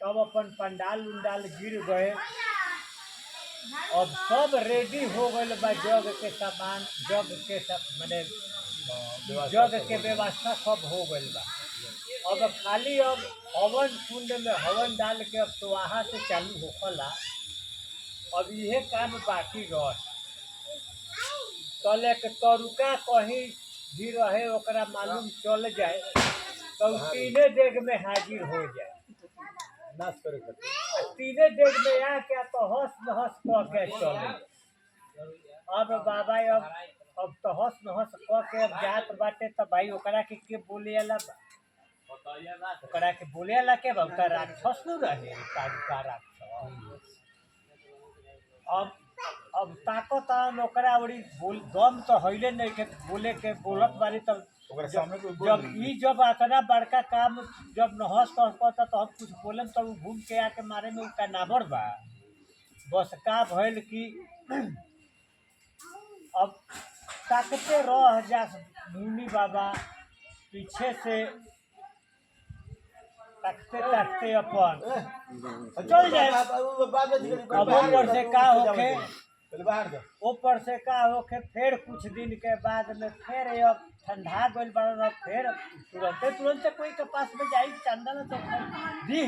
तब अपन पंडाल उंडाल गिर गए। अब सब रेडी हो गए बा, जग के सामान, जग के सब मैंने जग के व्यवस्था सब हो गई बा। अब खाली अब हवन कुंड में हवन डाल के अब तो वहाँ से चालू होखला। अब यह काम बाकी रह तले के तरुका कहीं भी रहे ओकरा मालूम चल जाए तो तीने डेग में हाजिर हो जाए। नाश करे तीने डेग में आके तो हंस नहस कह के चले। अब बाबा अब तो हंस नहस कह के अब जात बाटे तो भाई ओकरा के बोले वाला बा, ओकरा के बोले वाला के बा राक्षस न रहे का राक्षस। अब ताकत ओकरा बड़ी बोल दम तो हईले नहीं के बोले के बोलत बारी। तब जब इतना बड़का काम जब नहस कहता तो हम कुछ बोले तो घूम के आके मारे में उसका नाबर बा। बस का भइल कि अब ताकते रह जा मुनि बाबा पीछे से ताकते ताकते अपन चल जाए। अब ऊपर से का होके ऊपर से का होके फिर कुछ दिन के बाद में फिर अब ठंडा गइल बड़ा फिर तुरंते कोई के पास में जाई चंदा न तो दी।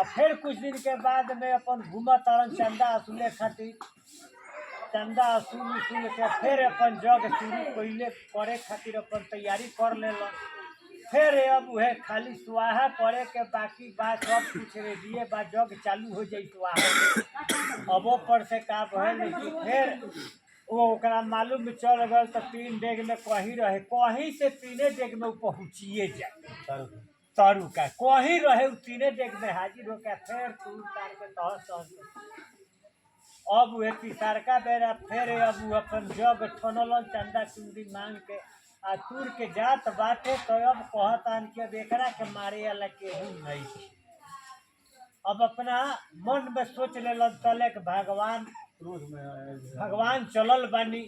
अब फिर कुछ दिन के बाद में अपन घूमत तारन चंदा असुले खातिर। चंदा असुल के फिर अपन जग शुरू पहले करे खातिर अपन तैयारी कर लेला। फिर अब वह खाली सुहा करे के बाकी बात सब कुछ रेडिये बा, जग चालू हो जाई सुहा। अब ऊपर से का भइल कि फिर वो ओकरा मालूम चल गल तो 3 डेग में कहीं रहे, कहीं से 3 डेग में पहुँचिए जाए। तरू का कहीं रहे 3 डेग में हाजिर होकर फिर तूर तार के तहस अब वह तीसरका बेरा फिर अब अपन जग ठनल चंदा चुंदी मांग के आ तुर के जात बाटे तो अब कहतान कि अब एकरा के मारे वाला केहू नहीं। अब अपना मन में सोच ले तले के भगवान चलल बानी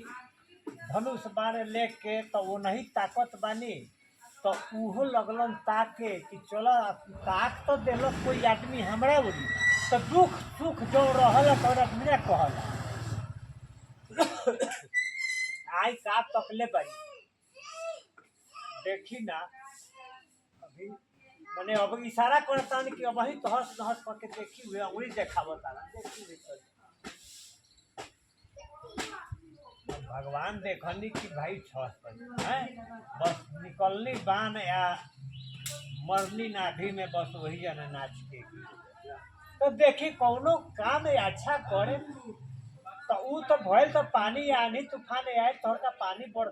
धनुष बाण लेके तो वो नहीं ताकत बानी तो उहो लगलन ताके कि चलो ताक तो दिल कोई आदमी हमरा बोली तो दुख सुख जो रहल तो मेरा कहल आई का तकले बारी देखी ना। अभी मैंने अब इशारा करता कि अब ही तो हंस नहस करके देखी हुए अंगुली देखावता देखी हुए। भगवान देखनी कि भाई छस है बस निकलनी बान या मरनी नाभि में बस वही जना नाच के तो देखी कौनो काम अच्छा करे तो ऊ तो भइल तो पानी आनी तूफान आए तो पानी बढ़